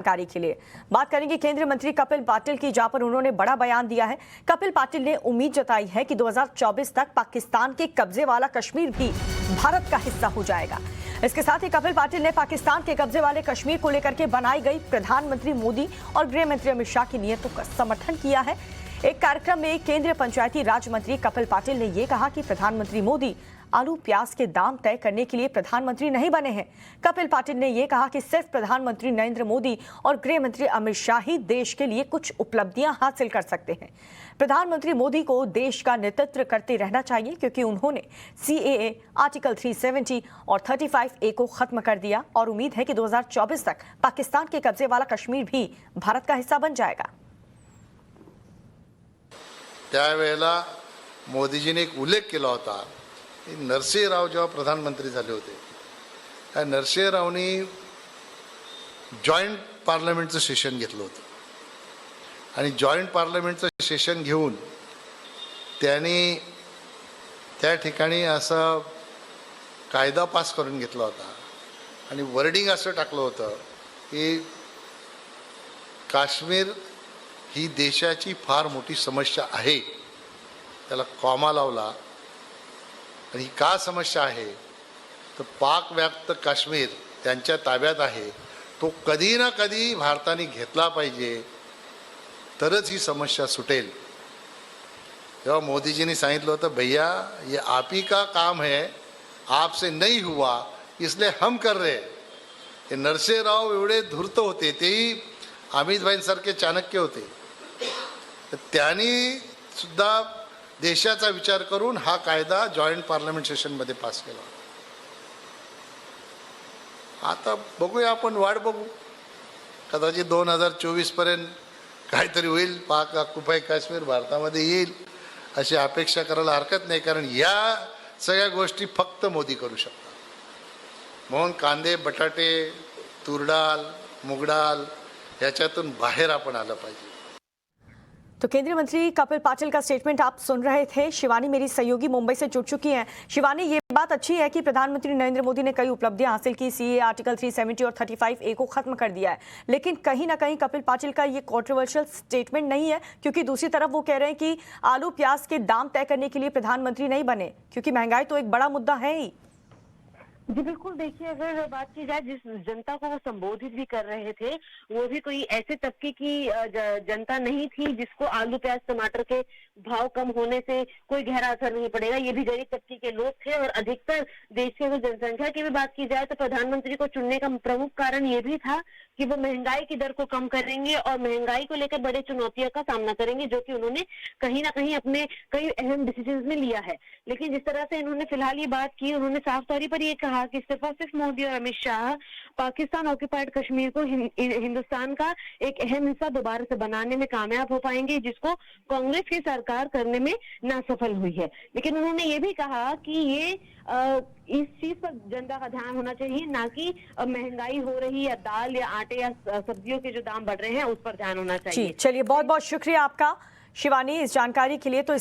जानकारी के लिए बात करेंगे केंद्रीय मंत्री कपिल पाटिल की, जहां पर उन्होंने बड़ा बयान दिया है। कपिल पाटिल ने उम्मीद जताई है कि 2024 तक पाकिस्तान के कब्जे वाला कश्मीर भी भारत का हिस्सा हो जाएगा। इसके साथ ही कपिल पाटिल ने पाकिस्तान के कब्जे वाले कश्मीर को लेकर के बनाई गई प्रधानमंत्री मोदी और गृह मंत्री अमित शाह की नीयतों का समर्थन किया है। एक कार्यक्रम में केंद्रीय पंचायती राज मंत्री कपिल पाटिल ने यह कहा कि प्रधानमंत्री मोदी आलू प्याज के दाम तय करने के लिए प्रधानमंत्री नहीं बने हैं। कपिल पाटिल ने यह कहा कि सिर्फ प्रधानमंत्री नरेंद्र मोदी और गृह मंत्री अमित शाह ही देश के लिए कुछ उपलब्धियां हासिल कर सकते हैं। प्रधानमंत्री मोदी को देश का नेतृत्व करते रहना चाहिए, क्योंकि उन्होंने CAA, आर्टिकल 370 और 35A को खत्म कर दिया और उम्मीद है कि 2024 तक पाकिस्तान के कब्जे वाला कश्मीर भी भारत का हिस्सा बन जाएगा। त्यावेळेला मोदीजीने एक उल्लेख केला होता, नरसिंहराव जेव्हा प्रधानमंत्री झाले होते, त्या नरसिंहरावनी जॉईंट पार्लमेंटचं सेशन घेतलं होतं आणि जॉईंट पार्लमेंटचं सेशन घेऊन त्यांनी त्या ठिकाणी असा कायदा पास करून घेतला होता आणि वर्डिंग असं टाकलं होतं की काश्मीर ही देशाची फार मोठी समस्या आहे, त्याला कॉमा लावला। आणि का समस्या आहे तर पाक व्याप्त काश्मीर त्यांच्या ताब्यात आहे, तो कधी ना कधी भारताने घेतला पाहिजे, तरच ही समस्या सुटेल। जेव्हा मोदीजींनी सांगितलं होतं, भैया ये आप ही का काम है, आपसे नहीं हुआ इसलिए हम कर रहे हैं। हे नरसिंहराव एवढे धूर्त होते, तेही अमितभाईंसारखे चाणक्य होते, तर त्यांनी सुद्धा देशाचा विचार करून हा कायदा जॉईंट पार्लमेंट सेशन मध्ये पास केला। आता बघूया, आपण वाट बघू, कदाचित 2024 पर्यंत काहीतरी होईल, पाक ऑक्युपाय काश्मीर भारतामध्ये येईल अशी अपेक्षा करायला हरकत नाही, कारण या सगळ्या गोष्टी फक्त मोदी करू शकतात। म्हणून कांदे, बटाटे, तूरडाळ, मूगडाळ याच्यातून बाहेर आपण आलं पाहिजे। तो केंद्रीय मंत्री कपिल पाटिल का स्टेटमेंट आप सुन रहे थे। शिवानी मेरी सहयोगी मुंबई से जुड़ चुकी हैं। शिवानी, ये बात अच्छी है कि प्रधानमंत्री नरेंद्र मोदी ने कई उपलब्धियां हासिल की, CAA, आर्टिकल 370 और 35A को खत्म कर दिया है, लेकिन कहीं ना कहीं कपिल पाटिल का ये कंट्रोवर्शियल स्टेटमेंट नहीं है, क्योंकि दूसरी तरफ वो कह रहे हैं कि आलू प्याज के दाम तय करने के लिए प्रधानमंत्री नहीं बने, क्योंकि महंगाई तो एक बड़ा मुद्दा है ही। जी बिल्कुल, देखिए अगर बात की जाए, जिस जनता को वो संबोधित भी कर रहे थे वो भी कोई ऐसे तबके की जनता नहीं थी जिसको आलू प्याज टमाटर के भाव कम होने से कोई गहरा असर नहीं पड़ेगा। ये भी गरीब तबके के लोग थे, और अधिकतर देश के जनसंख्या की भी बात की जाए तो प्रधानमंत्री को चुनने का प्रमुख कारण ये भी था कि वो महंगाई की दर को कम करेंगे और महंगाई को लेकर बड़े चुनौतियों का सामना करेंगे, जो कि उन्होंने कहीं ना कहीं अपने कई अहम डिसीजन में लिया है। लेकिन जिस तरह से इन्होंने फिलहाल ये बात की, उन्होंने साफ तौर पर ये कहा कि सिर्फ और सिर्फ मोदी और अमित शाह पाकिस्तान ऑक्युपाइड कश्मीर को हिंदुस्तान का एक अहम हिस्सा दोबारा से बनाने में कामयाब हो पाएंगे, जिसको कांग्रेस की सरकार करने में ना सफल हुई है। लेकिन उन्होंने ये भी कहा कि ये इस चीज पर जनता का ध्यान होना चाहिए, ना कि महंगाई हो रही या दाल या आटे या सब्जियों के जो दाम बढ़ रहे हैं उस पर ध्यान होना चाहिए। चलिए, बहुत बहुत शुक्रिया आपका शिवानी इस जानकारी के लिए। तो